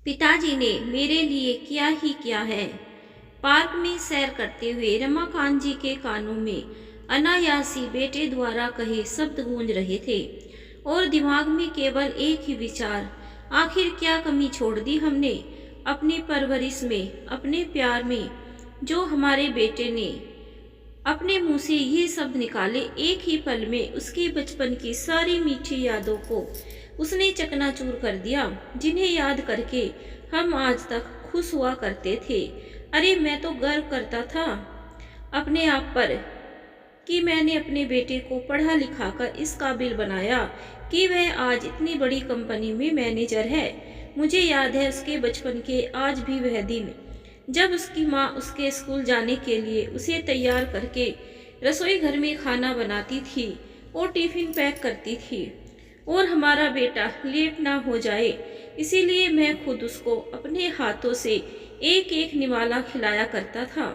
पिताजी ने मेरे लिए क्या ही किया है। पार्क में सैर करते हुए रमाकांत जी के कानों में अनायासी बेटे द्वारा कहे शब्द गूंज रहे थे और दिमाग में केवल एक ही विचार, आखिर क्या कमी छोड़ दी हमने अपनी परवरिश में, अपने प्यार में, जो हमारे बेटे ने अपने मुंह से ये शब्द निकाले। एक ही पल में उसके बचपन की सारी मीठी यादों को उसने चकनाचूर कर दिया, जिन्हें याद करके हम आज तक खुश हुआ करते थे। अरे मैं तो गर्व करता था अपने आप पर कि मैंने अपने बेटे को पढ़ा लिखा कर इस काबिल बनाया कि वह आज इतनी बड़ी कंपनी में मैनेजर है। मुझे याद है उसके बचपन के आज भी वह दिन, जब उसकी माँ उसके स्कूल जाने के लिए उसे तैयार करके रसोई घर में खाना बनाती थी और टिफिन पैक करती थी, और हमारा बेटा लेट ना हो जाए इसीलिए मैं खुद उसको अपने हाथों से एक एक निवाला खिलाया करता था।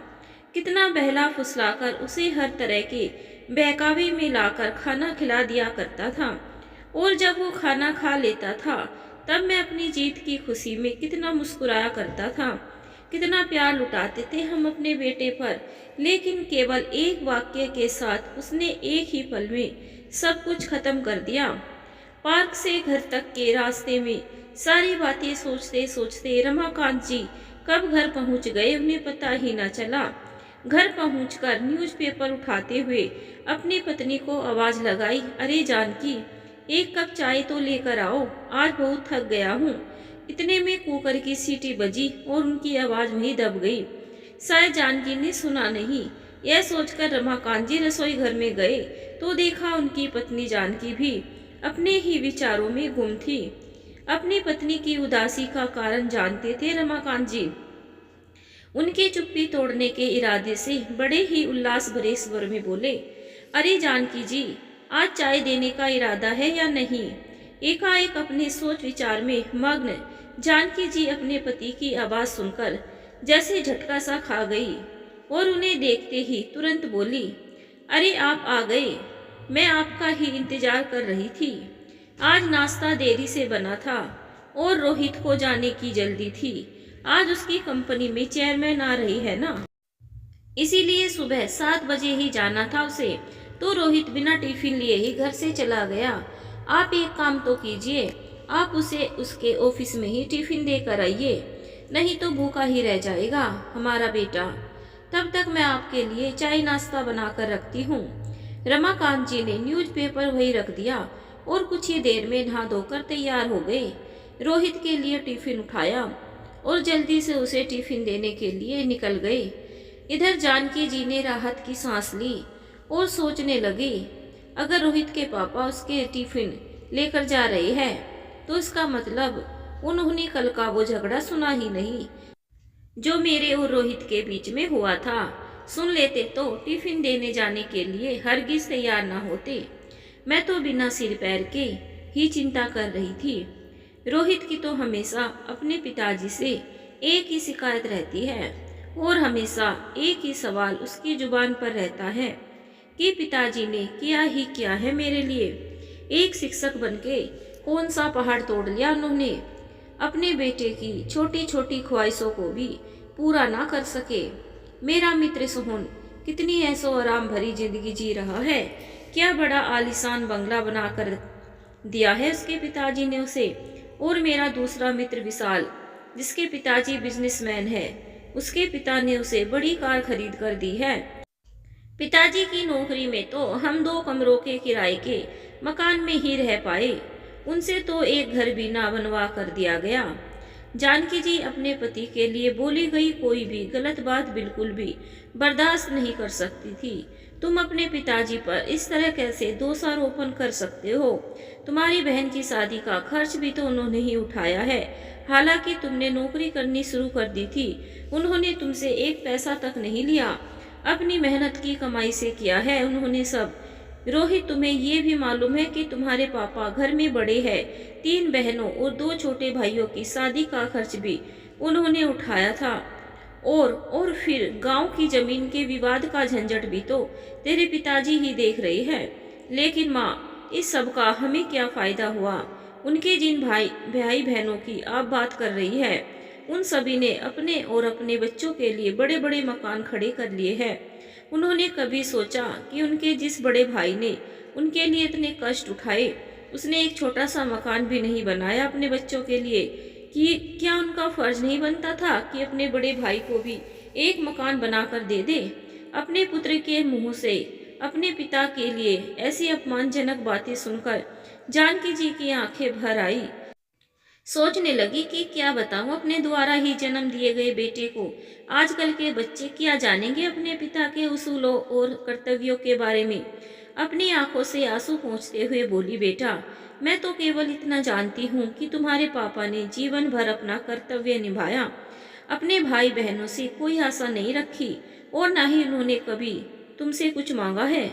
कितना बहला फुसलाकर उसे हर तरह के बहकावे में लाकर खाना खिला दिया करता था, और जब वो खाना खा लेता था तब मैं अपनी जीत की खुशी में कितना मुस्कुराया करता था। कितना प्यार लुटाते थे हम अपने बेटे पर, लेकिन केवल एक वाक्य के साथ उसने एक ही पल में सब कुछ खत्म कर दिया। पार्क से घर तक के रास्ते में सारी बातें सोचते सोचते रमाकांत जी कब घर पहुंच गए उन्हें पता ही न चला। घर पहुंचकर न्यूज़पेपर उठाते हुए अपनी पत्नी को आवाज लगाई, अरे जानकी, एक कप चाय तो लेकर आओ, आज बहुत थक गया हूँ। इतने में कुकर की सीटी बजी और उनकी आवाज वहीं दब गई। शायद जानकी ने सुना नहीं। यह सोचकर रमाकांत जी रसोई घर में गए तो देखा उनकी पत्नी जानकी भी अपने ही विचारों में गुम थी। अपनी पत्नी की उदासी का कारण जानते थे रमाकांत जी। उनकी चुप्पी तोड़ने के इरादे से बड़े ही उल्लास भरे स्वर में बोले, अरे जानकी जी, आज चाय देने का इरादा है या नहीं? एकाएक अपने सोच विचार में मग्न जानकी जी अपने पति की आवाज सुनकर जैसे झटका सा खा गई और उन्हें देखते ही तुरंत बोली, अरे आप आ गए, मैं आपका ही इंतजार कर रही थी। आज नाश्ता देरी से बना था और रोहित को जाने की जल्दी थी। आज उसकी कंपनी में चेयरमैन आ रही है ना, इसीलिए सुबह 7 बजे ही जाना था उसे, तो रोहित बिना टिफिन लिए ही घर से चला गया। आप एक काम तो कीजिए, आप उसे उसके ऑफिस में ही टिफिन देकर आइए, नहीं तो भूखा ही रह जाएगा हमारा बेटा। तब तक मैं आपके लिए चाय नाश्ता बनाकर रखती हूँ। रमाकांत जी ने न्यूज़पेपर वही रख दिया और कुछ ही देर में नहा धोकर तैयार हो गए। रोहित के लिए टिफिन उठाया और जल्दी से उसे टिफिन देने के लिए निकल गए। इधर जानकी जी ने राहत की सांस ली और सोचने लगी, अगर रोहित के पापा उसके टिफिन लेकर जा रहे हैं तो इसका मतलब उन्होंने कल का वो झगड़ा सुना ही नहीं जो मेरे और रोहित के बीच में हुआ था। सुन लेते तो टिफिन देने जाने के लिए हरगिज तैयार ना होते। मैं तो बिना सिर पैर के ही चिंता कर रही थी। रोहित की तो हमेशा अपने पिताजी से एक ही शिकायत रहती है और हमेशा एक ही सवाल उसकी जुबान पर रहता है कि पिताजी ने किया ही क्या है मेरे लिए। एक शिक्षक बनके कौन सा पहाड़ तोड़ लिया उन्होंने। अपने बेटे की छोटी छोटी ख्वाहिशों को भी पूरा ना कर सके। मेरा मित्र सोहन कितनी ऐसो आराम भरी जिंदगी जी रहा है। क्या बड़ा आलीशान बंगला बनाकर दिया है उसके पिताजी ने उसे। और मेरा दूसरा मित्र विशाल, जिसके पिताजी बिजनेसमैन है, उसके पिता ने उसे बड़ी कार खरीद कर दी है। पिताजी की नौकरी में तो हम 2 कमरों के किराए के मकान में ही रह पाए, उनसे तो एक घर भी ना बनवा कर दिया गया। जानकी जी अपने पति के लिए बोली गई कोई भी गलत बात बिल्कुल भी बर्दाश्त नहीं कर सकती थी। तुम अपने पिताजी पर इस तरह कैसे दोषारोपण कर सकते हो? तुम्हारी बहन की शादी का खर्च भी तो उन्होंने ही उठाया है। हालांकि तुमने नौकरी करनी शुरू कर दी थी, उन्होंने तुमसे एक पैसा तक नहीं लिया। अपनी मेहनत की कमाई से किया है उन्होंने सब। रोहित, तुम्हें ये भी मालूम है कि तुम्हारे पापा घर में बड़े हैं। 3 बहनों और 2 छोटे भाइयों की शादी का खर्च भी उन्होंने उठाया था। और फिर गांव की जमीन के विवाद का झंझट भी तो तेरे पिताजी ही देख रहे हैं। लेकिन माँ, इस सब का हमें क्या फायदा हुआ? उनके जिन भाई बहनों की आप बात कर रही है, उन सभी ने अपने और अपने बच्चों के लिए बड़े बड़े मकान खड़े कर लिए हैं। उन्होंने कभी सोचा कि उनके जिस बड़े भाई ने उनके लिए इतने कष्ट उठाए, उसने एक छोटा सा मकान भी नहीं बनाया अपने बच्चों के लिए? कि क्या उनका फर्ज नहीं बनता था कि अपने बड़े भाई को भी एक मकान बनाकर दे दे? अपने पुत्र के मुंह से अपने पिता के लिए ऐसी अपमानजनक बातें सुनकर जानकी जी की आंखें भर आई। सोचने लगी कि क्या बताऊं अपने द्वारा ही जन्म दिए गए बेटे को। आजकल के बच्चे क्या जानेंगे अपने पिता के उसूलों और कर्तव्यों के बारे में। अपनी आंखों से आंसू पोंछते हुए बोली, बेटा, मैं तो केवल इतना जानती हूँ कि तुम्हारे पापा ने जीवन भर अपना कर्तव्य निभाया, अपने भाई बहनों से कोई आशा नहीं रखी और ना ही उन्होंने कभी तुमसे कुछ मांगा है।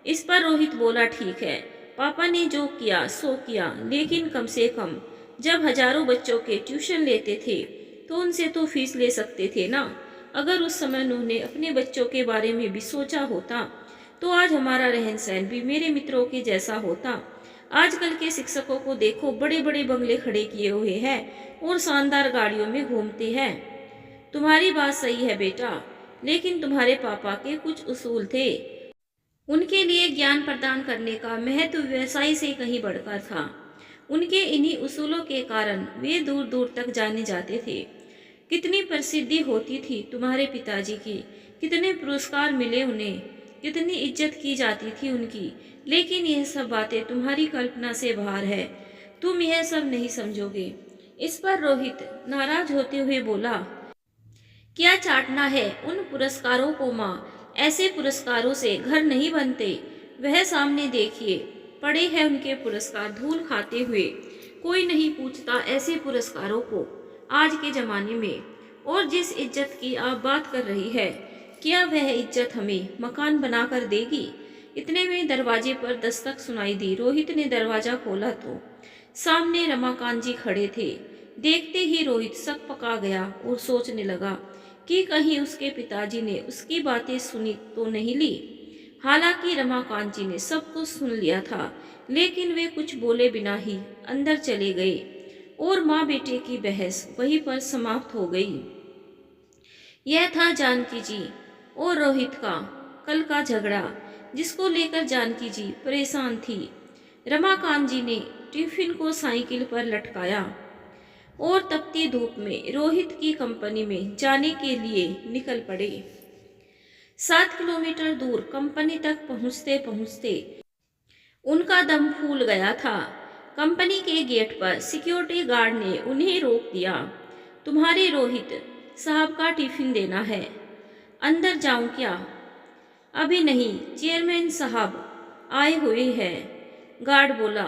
इस पर रोहित बोला, ठीक है, पापा ने जो किया सो किया, लेकिन कम से कम जब हजारों बच्चों के ट्यूशन लेते थे तो उनसे तो फीस ले सकते थे ना। अगर उस समय उन्होंने अपने बच्चों के बारे में भी सोचा होता तो आज हमारा रहन सहन भी मेरे मित्रों के जैसा होता। आजकल के शिक्षकों को देखो, बड़े बड़े बंगले खड़े किए हुए हैं और शानदार गाड़ियों में घूमते हैं। तुम्हारी बात सही है बेटा, लेकिन तुम्हारे पापा के कुछ उसूल थे। उनके लिए ज्ञान प्रदान करने का महत्व व्यवसाय से कहीं बढ़कर था। उनके इन्हीं उसूलों के कारण वे दूर दूर तक जाने जाते थे। कितनी प्रसिद्धि होती थी तुम्हारे पिताजी की, कितने पुरस्कार मिले उन्हें, कितनी इज्जत की जाती थी उनकी। लेकिन यह सब बातें तुम्हारी कल्पना से बाहर है, तुम यह सब नहीं समझोगे। इस पर रोहित नाराज होते हुए बोला, क्या चाटना है उन पुरस्कारों को माँ? ऐसे पुरस्कारों से घर नहीं बनते। वह सामने देखिए, पड़े हैं उनके पुरस्कार धूल खाते हुए। कोई नहीं पूछता ऐसे पुरस्कारों को आज के जमाने में। और जिस इज्जत की आप बात कर रही है, क्या वह इज्जत हमें मकान बनाकर देगी? इतने में दरवाजे पर दस्तक सुनाई दी। रोहित ने दरवाजा खोला तो सामने रमाकांत जी खड़े थे। देखते ही रोहित सक पका गया और सोचने लगा कि कहीं उसके पिताजी ने उसकी बातें सुनी तो नहीं ली। हालांकि रमाकांत जी ने सब कुछ सुन लिया था, लेकिन वे कुछ बोले बिना ही अंदर चले गए और माँ बेटे की बहस वहीं पर समाप्त हो गई। यह था जानकी जी और रोहित का कल का झगड़ा, जिसको लेकर जानकी जी परेशान थी। रमाकांत जी ने टिफिन को साइकिल पर लटकाया और तपती धूप में रोहित की कंपनी में जाने के लिए निकल पड़े। 7 किलोमीटर दूर कंपनी तक पहुंचते पहुंचते उनका दम फूल गया था। कंपनी के गेट पर सिक्योरिटी गार्ड ने उन्हें रोक दिया। तुम्हारे रोहित साहब का टिफिन देना है, अंदर जाऊं क्या? अभी नहीं, चेयरमैन साहब आए हुए हैं, गार्ड बोला।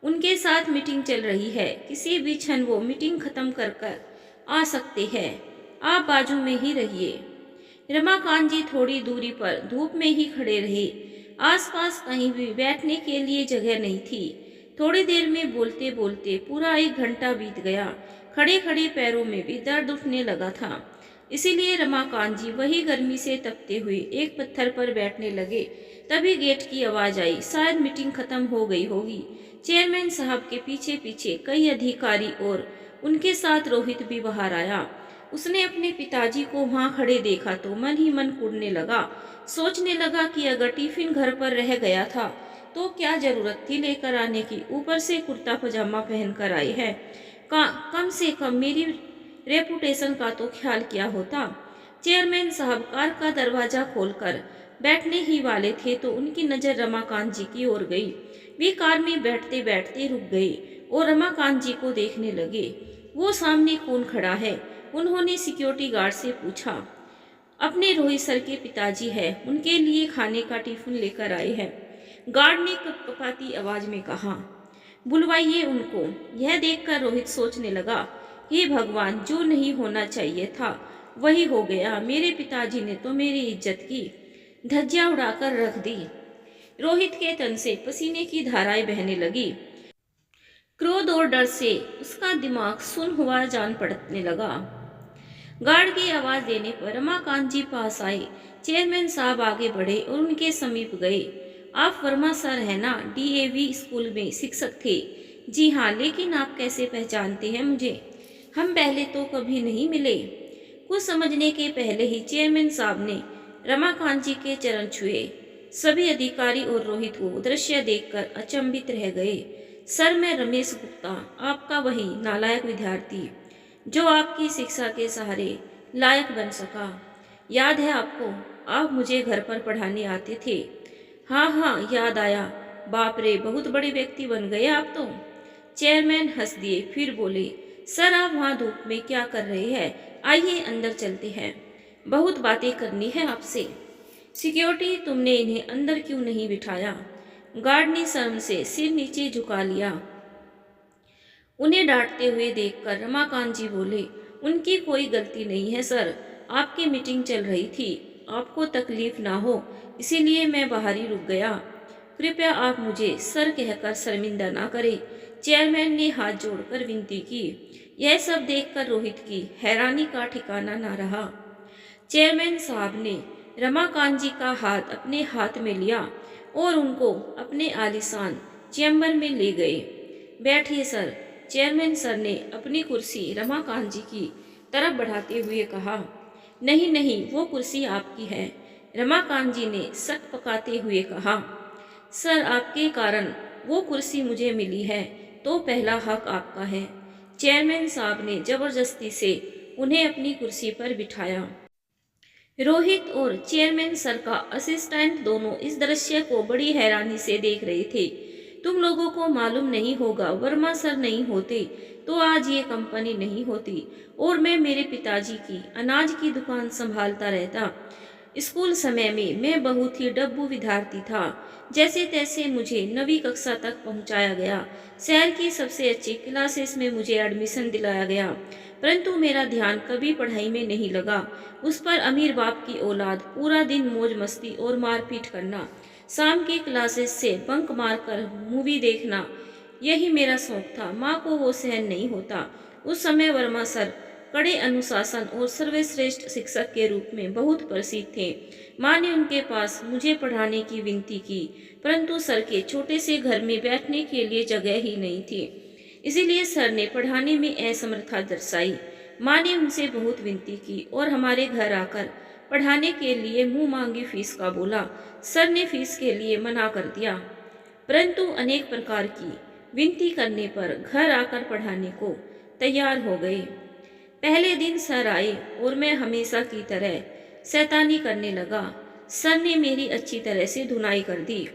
उनके साथ मीटिंग चल रही है, किसी भी क्षण वो मीटिंग खत्म कर आ सकते हैं, आप बाजू में ही रहिए। रमाकांत जी थोड़ी दूरी पर धूप में ही खड़े रहे। आसपास कहीं भी बैठने के लिए जगह नहीं थी। थोड़ी देर में बोलते बोलते पूरा 1 घंटा बीत गया। खड़े खड़े पैरों में भी दर्द उठने लगा था, इसीलिए रमाकांत जी वही गर्मी से तपते हुए एक पत्थर पर बैठने लगे। तभी गेट की आवाज आई, शायद मीटिंग खत्म हो गई होगी। चेयरमैन साहब के पीछे पीछे कई अधिकारी और उनके साथ रोहित भी बाहर आया। उसने अपने पिताजी को वहां खड़े देखा तो मन ही मन कुढ़ने लगा। सोचने लगा कि अगर टिफिन घर पर रह गया था तो क्या जरूरत थी लेकर आने की, ऊपर से कुर्ता पजामा पहनकर आई है। कम से कम मेरी रेपुटेशन का तो ख्याल किया होता। चेयरमैन साहब कार का दरवाजा खोलकर बैठने ही वाले थे तो उनकी नजर रमाकांत जी की ओर गई। वे कार में बैठते बैठते रुक गए और रमाकांत जी को देखने लगे। वो सामने कौन खड़ा है? उन्होंने सिक्योरिटी गार्ड से पूछा। अपने रोहित सर के पिताजी है, उनके लिए खाने का टिफिन लेकर आए हैं, गार्ड ने कपकपाती आवाज में कहा। बुलवाइए उनको। यह देखकर रोहित सोचने लगा, हे भगवान, जो नहीं होना चाहिए था वही हो गया। मेरे पिताजी ने तो मेरी इज्जत की धज्जियां उड़ाकर रख दी। रोहित के तन से पसीने की धाराएं बहने लगी। क्रोध और डर से उसका दिमाग सुन्न हुआ जान पड़ने लगा। गार्ड की आवाज देने पर रमाकांत जी पास आए। चेयरमैन साहब आगे बढ़े और उनके समीप गए। आप वर्मा सर है ना? डीएवी स्कूल में शिक्षक थे। जी हाँ, लेकिन आप कैसे पहचानते हैं मुझे? हम पहले तो कभी नहीं मिले। कुछ समझने के पहले ही चेयरमैन साहब ने रमाकांत जी के चरण छुए। सभी अधिकारी और रोहित वो दृश्य देखकर अचंभित रह गए। सर, मैं रमेश गुप्ता, आपका वही नालायक विद्यार्थी जो आपकी शिक्षा के सहारे लायक बन सका। याद है आपको? आप मुझे घर पर पढ़ाने आते थे। हाँ हाँ, याद आया। बाप रे, बहुत बड़े व्यक्ति बन गए आप तो। चेयरमैन हंस दिए, फिर बोले, सर आप वहाँ धूप में क्या कर रहे हैं? आइए अंदर चलते हैं, बहुत बातें करनी है आपसे। सिक्योरिटी, तुमने इन्हें अंदर क्यों नहीं बिठाया? गार्ड ने शर्म से सिर नीचे झुका लिया। उन्हें डांटते हुए देखकर रमाकांत जी बोले, उनकी कोई गलती नहीं है सर, आपकी मीटिंग चल रही थी, आपको तकलीफ ना हो इसीलिए मैं बाहर ही रुक गया। कृपया आप मुझे सर कहकर शर्मिंदा ना करें। चेयरमैन ने हाथ जोड़कर विनती की। यह सब देखकर रोहित की हैरानी का ठिकाना ना रहा। चेयरमैन साहब ने रमाकांत जी का हाथ अपने हाथ में लिया और उनको अपने आलीशान चैम्बर में ले गए। बैठिए सर। चेयरमैन सर ने अपनी कुर्सी रमाकांत जी की तरफ बढ़ाते हुए कहा। नहीं नहीं, वो कुर्सी आपकी है, रमाकांत जी ने शक पकाते हुए कहा। सर, आपके कारण वो कुर्सी मुझे मिली है, तो पहला हक आपका है। चेयरमैन साहब ने जबरदस्ती से उन्हें अपनी कुर्सी पर बिठाया। रोहित और चेयरमैन सर का असिस्टेंट दोनों इस दृश्य को बड़ी हैरानी से देख रहे थे। तुम लोगों को मालूम नहीं होगा, वर्मा सर नहीं होते तो आज ये कंपनी नहीं होती और मैं मेरे पिताजी की अनाज की दुकान संभालता रहता। स्कूल समय में मैं बहुत ही डब्बू विद्यार्थी था। जैसे तैसे मुझे 9वीं कक्षा तक पहुंचाया गया। शहर की सबसे अच्छी क्लासेस में मुझे एडमिशन दिलाया गया, परंतु मेरा ध्यान कभी पढ़ाई में नहीं लगा। उस पर अमीर बाप की औलाद पूरा दिन मौज मस्ती और मारपीट करना, शाम की क्लासेस से बंक मारकर मूवी देखना, यही मेरा शौक था। माँ को वो सहन नहीं होता। उस समय वर्मा सर कड़े अनुशासन और सर्वश्रेष्ठ शिक्षक के रूप में बहुत प्रसिद्ध थे। माँ ने उनके पास मुझे पढ़ाने की विनती की, परंतु सर के छोटे से घर में बैठने के लिए जगह ही नहीं थी। इसीलिए सर ने पढ़ाने में असमर्थता दर्शाई। माँ ने उनसे बहुत विनती की और हमारे घर आकर पढ़ाने के लिए मुंह मांगी फीस का बोला। सर ने फीस के लिए मना कर दिया, परंतु अनेक प्रकार की विनती करने पर घर आकर पढ़ाने को तैयार हो गए। पहले दिन सर आए और मैं हमेशा की तरह शैतानी करने लगा। सर ने मेरी अच्छी तरह से धुनाई कर दी।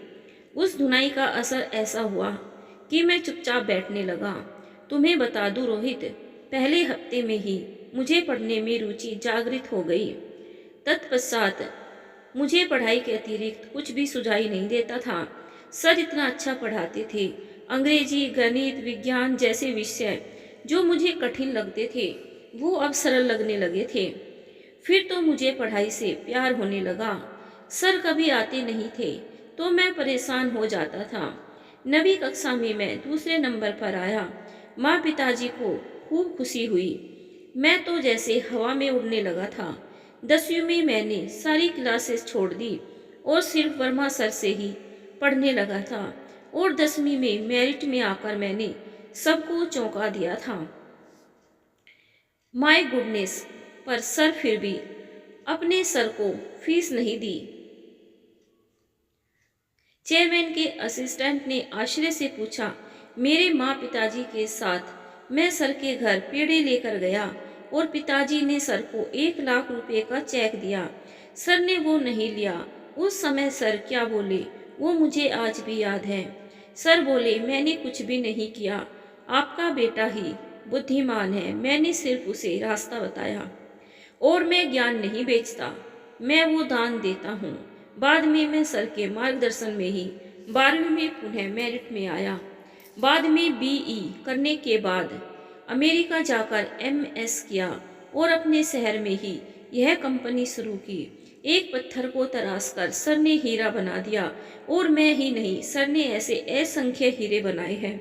उस धुनाई का असर ऐसा हुआ कि मैं चुपचाप बैठने लगा। तुम्हें बता दूं रोहित, पहले हफ्ते में ही मुझे पढ़ने में रुचि जागृत हो गई। तत्पश्चात मुझे पढ़ाई के अतिरिक्त कुछ भी सुझाई नहीं देता था। सर इतना अच्छा पढ़ाते थे। अंग्रेजी, गणित, विज्ञान जैसे विषय जो मुझे कठिन लगते थे वो अब सरल लगने लगे थे। फिर तो मुझे पढ़ाई से प्यार होने लगा। सर कभी आते नहीं थे तो मैं परेशान हो जाता था। 9वीं कक्षा में मैं दूसरे नंबर पर आया। माँ पिताजी को खूब खुशी हुई। मैं तो जैसे हवा में उड़ने लगा था। 10वीं में मैंने सारी क्लासेस छोड़ दी और सिर्फ वर्मा सर से ही पढ़ने लगा था और 10वीं में मेरिट में आकर मैंने सबको चौंका दिया था। माय गुडनेस, पर सर फिर भी अपने सर को फीस नहीं दी। चेयरमैन के असिस्टेंट ने आश्चर्य से पूछा। मेरे माँ पिताजी के साथ मैं सर के घर पेड़े लेकर गया और पिताजी ने सर को 1 लाख रुपए का चेक दिया। सर ने वो नहीं लिया। उस समय सर क्या बोले वो मुझे आज भी याद है। सर बोले, मैंने कुछ भी नहीं किया, आपका बेटा ही बुद्धिमान है, मैंने सिर्फ उसे रास्ता बताया और मैं ज्ञान नहीं बेचता, मैं वो दान देता हूँ। बाद में मैं सर के मार्गदर्शन में ही 12वीं में पुनः मेरिट में आया। बाद में बीई करने के बाद अमेरिका जाकर एमएस किया और अपने शहर में ही यह कंपनी शुरू की। एक पत्थर को तराश कर सर ने हीरा बना दिया और मैं ही नहीं, सर ने ऐसे असंख्य हीरे बनाए हैं।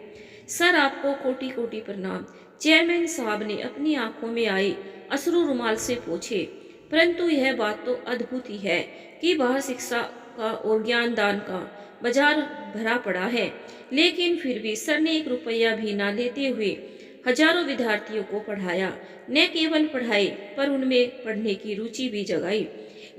सर आपको कोटि कोटि प्रणाम। चेयरमैन साहब ने अपनी आंखों में आए अश्रु रुमाल से पूछे। परंतु यह बात तो अद्भुत ही है कि बाहर शिक्षा का और ज्ञान दान का बाजार भरा पड़ा है, लेकिन फिर भी सर ने 1 रुपया भी ना लेते हुए हजारों विद्यार्थियों को पढ़ाया। न केवल पढ़ाई पर उनमें पढ़ने की रुचि भी जगाई।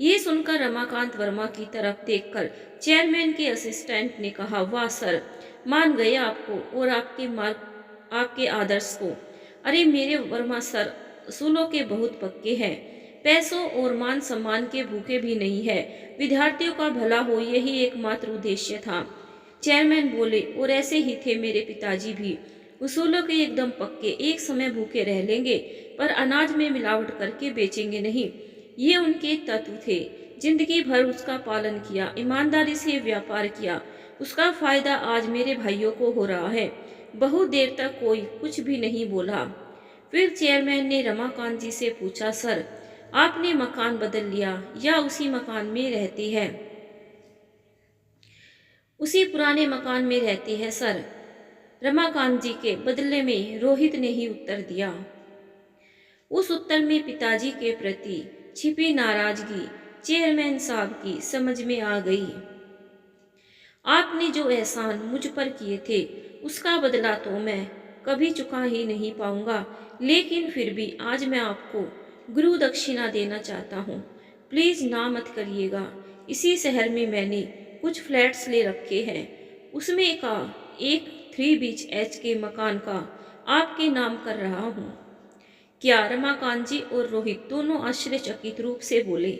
ये सुनकर रमाकांत वर्मा की तरफ देखकर चेयरमैन के असिस्टेंट ने कहा, वाह सर, मान गए आपको और आपके मार्ग, आपके आदर्श को। अरे मेरे वर्मा सर असूलों के बहुत पक्के हैं, पैसों और मान सम्मान के भूखे भी नहीं है। विद्यार्थियों का भला हो, यही एकमात्र उद्देश्य था। चेयरमैन बोले, और ऐसे ही थे मेरे पिताजी भी, उसूलों के एकदम पक्के। एक समय भूखे रह लेंगे पर अनाज में मिलावट करके बेचेंगे नहीं, ये उनके तत्व थे। जिंदगी भर उसका पालन किया, ईमानदारी से व्यापार किया, उसका फायदा आज मेरे भाइयों को हो रहा है। बहुत देर तक कोई कुछ भी नहीं बोला। फिर चेयरमैन ने रमाकांत जी से पूछा, सर आपने मकान बदल लिया या उसी मकान में रहती है? उसी पुराने मकान में रहती है सर, रमाकांत जी के बदले में रोहित ने ही उत्तर दिया। उस उत्तर में पिताजी के प्रति छिपी नाराजगी चेयरमैन साहब की समझ में आ गई। आपने जो एहसान मुझ पर किए थे उसका बदला तो मैं कभी चुका ही नहीं पाऊंगा, लेकिन फिर भी आज मैं आपको गुरु दक्षिणा देना चाहता हूँ। प्लीज ना मत करिएगा। इसी शहर में मैंने कुछ फ्लैट्स ले रखे हैं, उसमें का एक 3 BHK के मकान का आपके नाम कर रहा हूँ। क्या? रमाकांत जी और रोहित दोनों आश्चर्यचकित रूप से बोले,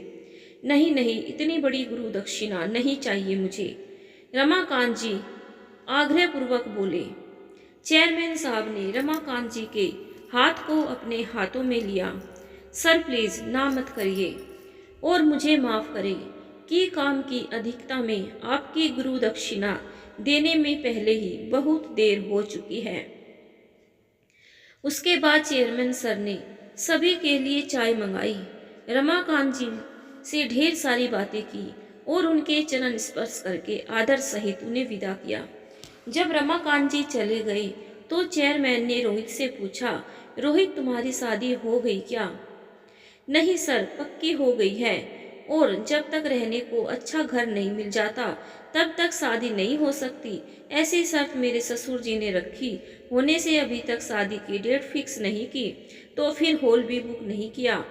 नहीं नहीं, इतनी बड़ी गुरु दक्षिणा नहीं चाहिए मुझे। रमाकांत जी आग्रहपूर्वक बोले। चेयरमैन साहब ने रमाकांत जी के हाथ को अपने हाथों में लिया। सर प्लीज ना मत करिए और मुझे माफ करें कि काम की अधिकता में आपकी गुरु दक्षिणा देने में पहले ही बहुत देर हो चुकी है। उसके बाद चेयरमैन सर ने सभी के लिए चाय मंगाई, रमाकांत जी से ढेर सारी बातें की और उनके चरण स्पर्श करके आदर सहित उन्हें विदा किया। जब रमाकांत जी चले गए तो चेयरमैन ने रोहित से पूछा, रोहित तुम्हारी शादी हो गई क्या? नहीं सर, पक्की हो गई है, और जब तक रहने को अच्छा घर नहीं मिल जाता तब तक शादी नहीं हो सकती। ऐसी शर्त मेरे ससुर जी ने रखी होने से अभी तक शादी की डेट फिक्स नहीं की, तो फिर हॉल भी बुक नहीं किया।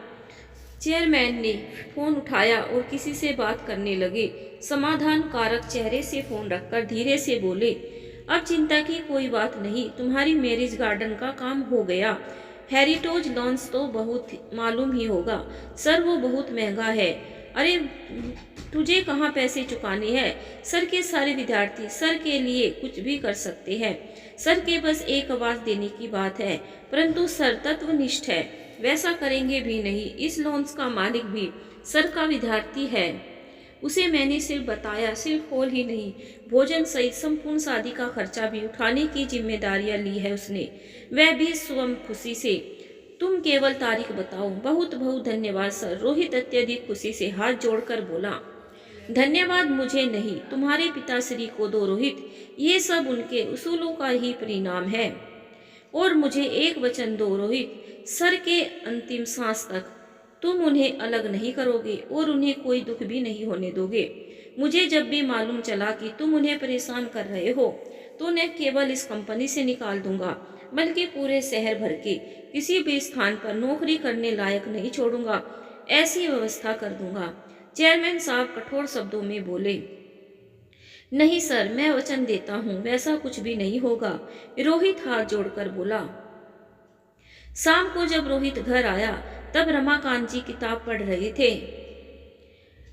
चेयरमैन ने फोन उठाया और किसी से बात करने लगे। समाधान कारक चेहरे से फोन रखकर धीरे से बोले, अब चिंता की कोई बात नहीं, तुम्हारी मैरिज गार्डन का काम हो गया। हेरिटेज लॉन्स तो बहुत मालूम ही होगा सर, वो बहुत महंगा है। अरे तुझे कहाँ पैसे चुकाने हैं? सर के सारे विद्यार्थी सर के लिए कुछ भी कर सकते हैं। सर के बस एक आवाज देने की बात है, परंतु सर तत्वनिष्ठ है, वैसा करेंगे भी नहीं। इस लॉन्स का मालिक भी सर का विद्यार्थी है। उसे मैंने सिर्फ बताया, सिर्फ हॉल ही नहीं, भोजन सहित संपूर्ण शादी का खर्चा भी उठाने की जिम्मेदारियां ली है उसने, वह भी स्वयं खुशी से। तुम केवल तारीख बताओ। बहुत बहुत धन्यवाद सर, रोहित अत्यधिक खुशी से हाथ जोड़कर बोला। धन्यवाद मुझे नहीं, तुम्हारे पिताश्री को दो रोहित, ये सब उनके उसूलों का ही परिणाम है। और मुझे एक वचन दो रोहित, सर के अंतिम सांस तक तुम उन्हें अलग नहीं करोगे और उन्हें कोई दुख भी नहीं होने दोगे। मुझे जब भी मालूम चला कि तुम उन्हें परेशान कर रहे हो तो न केवल इस कंपनी से निकाल दूंगा, बल्कि पूरे शहर भर के किसी भी स्थान पर नौकरी करने लायक नहीं छोड़ूंगा, ऐसी व्यवस्था कर दूंगा। चेयरमैन साहब कठोर शब्दों में बोले। नहीं सर, मैं वचन देता हूँ वैसा कुछ भी नहीं होगा, रोहित हाथ जोड़कर बोला। शाम को जब रोहित घर आया तब रमाकांत जी किताब पढ़ रहे थे।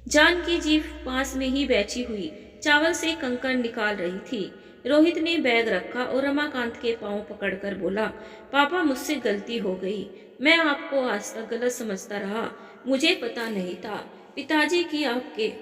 जानकी जी पास में ही बैठी हुई चावल से कंकड़ निकाल रही थी। रोहित ने बैग रखा और रमाकांत के पांव पकड़कर बोला, पापा मुझसे गलती हो गई, मैं आपको आज तक गलत समझता रहा, मुझे पता नहीं था पिताजी की आपके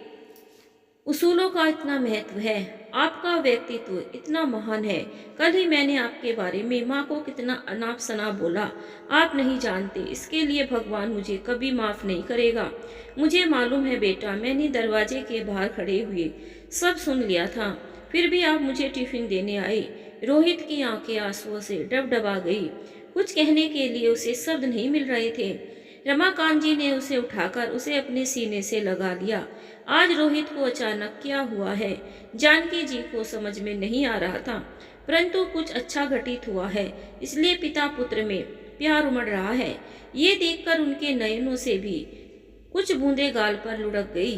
उसूलों का इतना महत्व है, आपका व्यक्तित्व इतना महान है। कल ही मैंने आपके बारे में माँ को कितना अनाप शनाप बोला, आप नहीं जानते, इसके लिए भगवान मुझे कभी माफ नहीं करेगा। मुझे मालूम है बेटा, मैंने दरवाजे के बाहर खड़े हुए सब सुन लिया था, फिर भी आप मुझे टिफिन देने आए। रोहित की आंखें आंसुओं से डबडबा गई, कुछ कहने के लिए उसे शब्द नहीं मिल रहे थे। रमाकांत जी ने उसे उठाकर उसे अपने सीने से लगा लिया। आज रोहित को अचानक क्या हुआ है, जानकी जी को समझ में नहीं आ रहा था, परंतु कुछ अच्छा घटित हुआ है, इसलिए पिता पुत्र में प्यार उमड़ रहा है। ये देखकर उनके नयनों से भी कुछ बूंदें गाल पर लुढ़क गई।